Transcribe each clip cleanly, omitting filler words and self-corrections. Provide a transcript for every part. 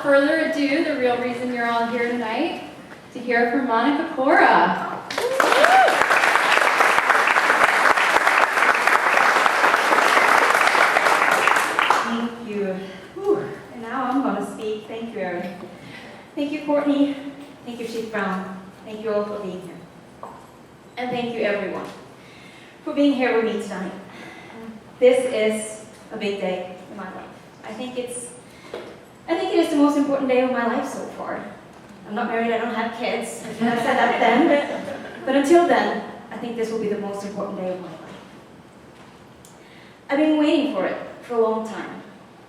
further ado, the real reason you're all here tonight, to hear from Monika Korra. Thank you. Whew. And now I'm going to speak. Thank you, Erin. Thank you, Courtney. Thank you, Chief Brown. Thank you all for being here. And thank you, everyone, for being here with me tonight. This is a big day in my life. I think it is the most important day of my life so far. I'm not married, I don't have kids. I should have said that then. But until then, I think this will be the most important day of my life. I've been waiting for it for a long time.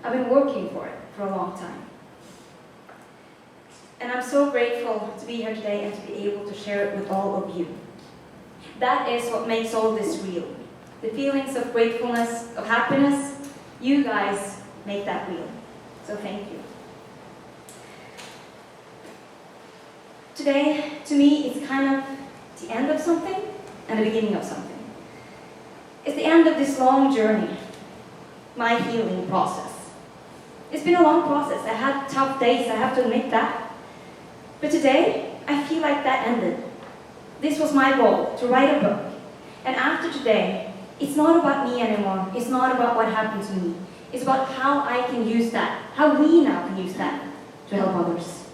I've been working for it for a long time. And I'm so grateful to be here today and to be able to share it with all of you. That is what makes all this real. The feelings of gratefulness, of happiness, you guys make that real. So thank you. Today, to me, it's kind of the end of something and the beginning of something. It's the end of this long journey, my healing process. It's been a long process. I had tough days, I have to admit that. But today, I feel like that ended. This was my goal, to write a book. And after today, it's not about me anymore. It's not about what happened to me. It's about how I can use that, how we now can use that to help others.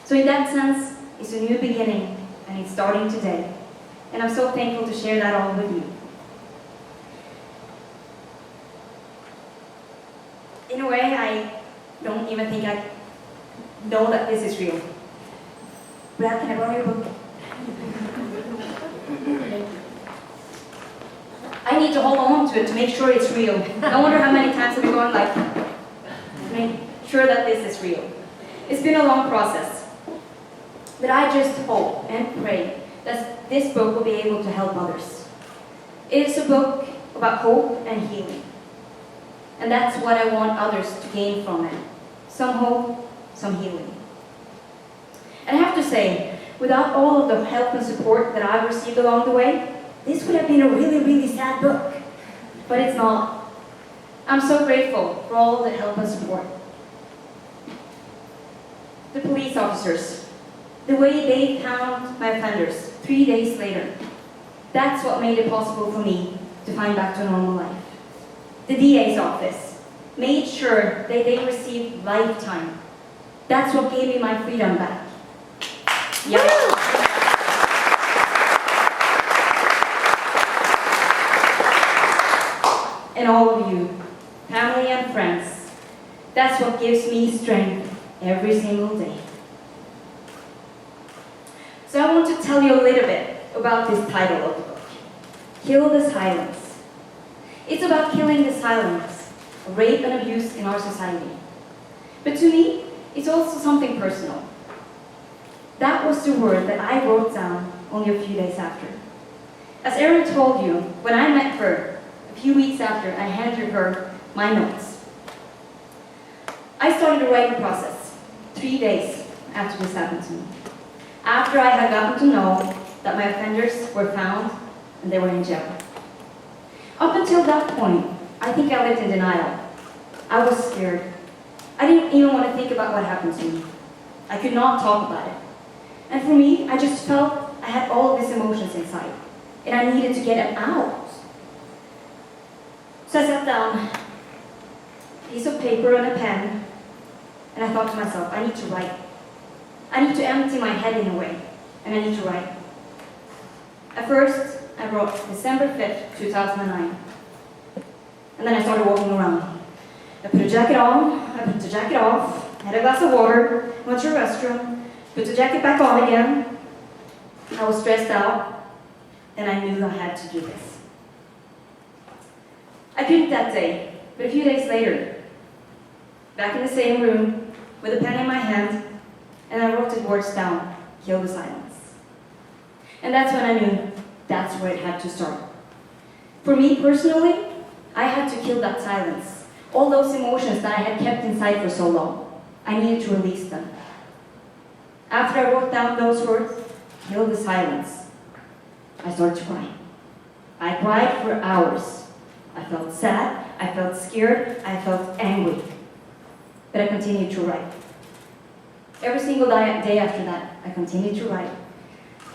So in that sense, it's a new beginning, and it's starting today. And I'm so thankful to share that all with you. In a way, I don't even think I know that this is real. Brad, can I borrow your book? I need to hold on to it to make sure it's real. I wonder how many times I've been going like, to make sure that this is real. It's been a long process. But I just hope and pray that this book will be able to help others. It is a book about hope and healing. And that's what I want others to gain from it. Some hope, some healing. And I have to say, without all of the help and support that I've received along the way, this would have been a really, really sad book. But it's not. I'm so grateful for all the help and support. The police officers, the way they found my offenders 3 days later, that's what made it possible for me to find back to a normal life. The DA's office made sure that they received lifetime. That's what gave me my freedom back. Yeah. And all of you, family and friends, that's what gives me strength every single day. So I want to tell you a little bit about this title of the book, Kill the Silence. It's about killing the silence of rape and abuse in our society. But to me, it's also something personal. That was the word that I wrote down only a few days after. As Erin told you, when I met her, a few weeks after, I handed her my notes. I started the writing process 3 days after this happened to me. After I had gotten to know that my offenders were found and they were in jail. Up until that point, I think I lived in denial. I was scared. I didn't even want to think about what happened to me. I could not talk about it. And for me, I just felt I had all of these emotions inside, and I needed to get them out. So I sat down, a piece of paper and a pen, and I thought to myself, I need to write. I need to empty my head in a way, and I need to write. At first, I wrote December 5th, 2009. And then I started walking around. I put a jacket on, I put the jacket off, had a glass of water, went to the restroom, put the jacket back on again. I was stressed out, and I knew I had to do this. I couldn't that day, but a few days later, back in the same room, with a pen in my hand, and I wrote the words down, kill the silence. And that's when I knew that's where it had to start. For me personally, I had to kill that silence. All those emotions that I had kept inside for so long, I needed to release them. After I wrote down those words, kill the silence, I started to cry. I cried for hours. I felt sad, I felt scared, I felt angry. But I continued to write. Every single day after that, I continued to write.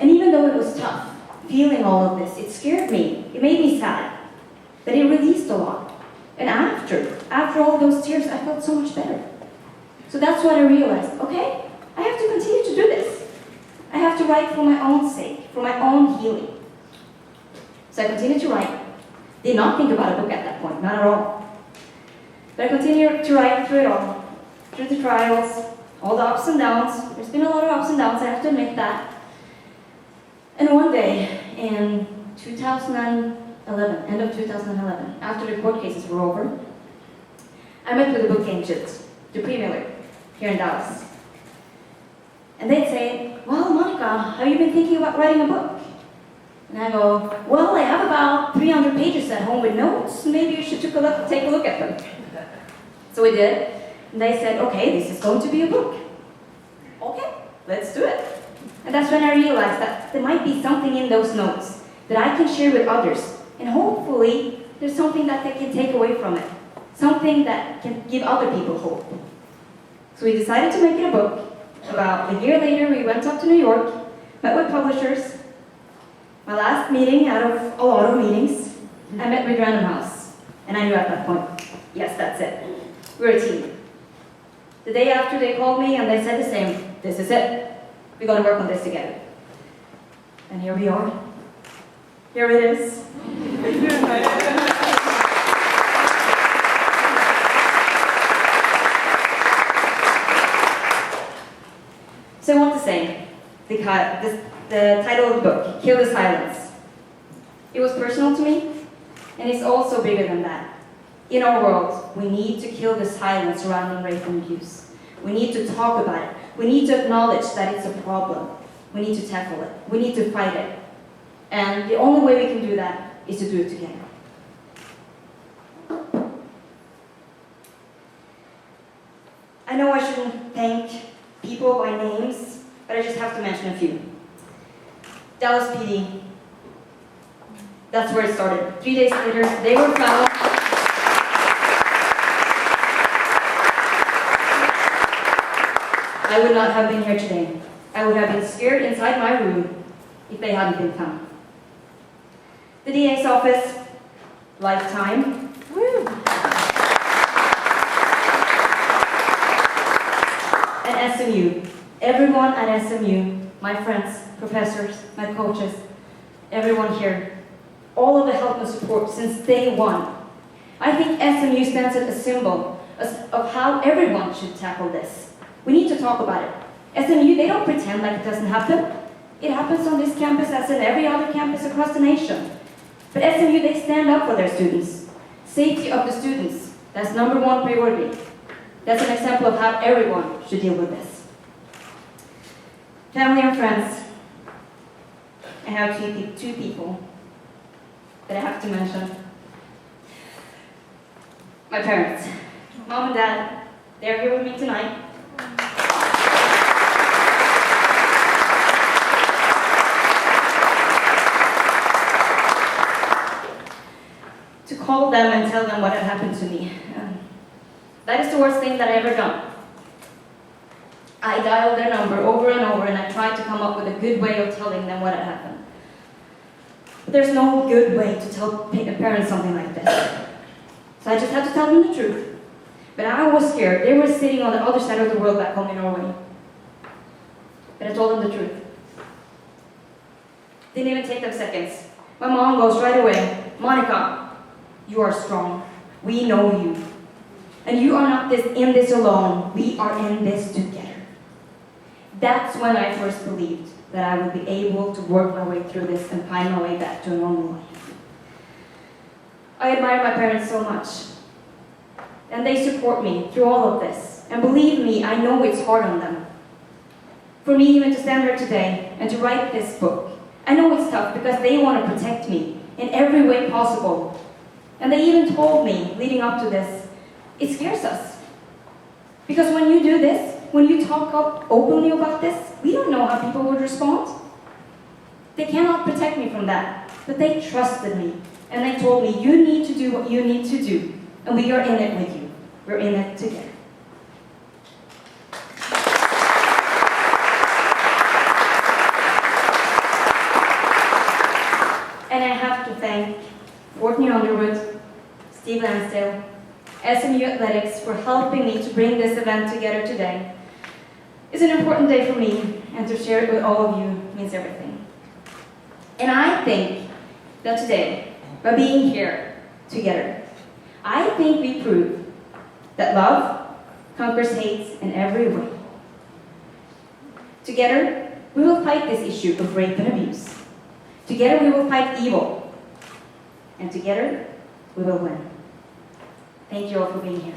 And even though it was tough, feeling all of this, it scared me. It made me sad. But it released a lot. And after all those tears, I felt so much better. So that's when I realized, okay, I have to continue to do this. I have to write for my own sake, for my own healing. So I continued to write. Did not think about a book at that point, not at all. But I continued to write through it all, through the trials, all the ups and downs. There's been a lot of ups and downs, I have to admit that. And one day, in 2011, end of 2011, after the court cases were over, I met with the book agent, the pre-mailer, here in Dallas. And they'd say, well, Monika, have you been thinking about writing a book? And I go, well, I have about 300 pages at home with notes. Maybe you should take a look at them. So we did. And they said, okay, this is going to be a book. Okay, let's do it. And that's when I realized that there might be something in those notes that I can share with others. And hopefully, there's something that they can take away from it. Something that can give other people hope. So we decided to make it a book. About a year later, we went up to New York, met with publishers. My last meeting out of a lot of meetings, I met with Random House. And I knew at that point, yes, that's it. We're a team. The day after, they called me and they said the same. This is it. We're going to work on this together. And here we are. Here it is. So I want to say, the title of the book, Kill the Silence. It was personal to me, and it's also bigger than that. In our world, we need to kill the silence surrounding rape and abuse. We need to talk about it. We need to acknowledge that it's a problem. We need to tackle it. We need to fight it. And the only way we can do that is to do it together. I know I shouldn't thank people by names, but I just have to mention a few. Dallas PD. That's where it started. 3 days later, they were found. I would not have been here today. I would have been scared inside my room if they hadn't been found. The DA's office, Lifetime. Woo. And SMU. Everyone at SMU, my friends, professors, my coaches, everyone here, all of the help and support since day one. I think SMU stands as a symbol of how everyone should tackle this. We need to talk about it. SMU, they don't pretend like it doesn't happen. It happens on this campus as in every other campus across the nation. But SMU, they stand up for their students. Safety of the students, that's number one priority. That's an example of how everyone should deal with this. Family and friends, I have two people that I have to mention. My parents, mom and dad, they're here with me tonight. To call them and tell them what had happened to me. That is the worst thing that I ever done. I dialed their number over and over and I tried to come up with a good way of telling them what had happened. But there's no good way to tell parents something like this. So I just had to tell them the truth. But I was scared. They were sitting on the other side of the world back home in Norway. But I told them the truth. Didn't even take them seconds. My mom goes right away, Monika, you are strong. We know you. And you are not in this alone. We are in this together. That's when I first believed that I would be able to work my way through this and find my way back to a normal life. I admire my parents so much. And they support me through all of this. And believe me, I know it's hard on them. For me even to stand here today and to write this book, I know it's tough because they want to protect me in every way possible. And they even told me, leading up to this, it scares us. Because when you do this, when you talk up openly about this, we don't know how people would respond. They cannot protect me from that. But they trusted me. And they told me, you need to do what you need to do. And we are in it with you. We're in it together. Courtney Underwood, Steve Lansdale, SMU Athletics for helping me to bring this event together today. It's an important day for me, and to share it with all of you means everything. And I think that today, by being here together, I think we prove that love conquers hate in every way. Together, we will fight this issue of rape and abuse. Together, we will fight evil. And together, we will win. Thank you all for being here.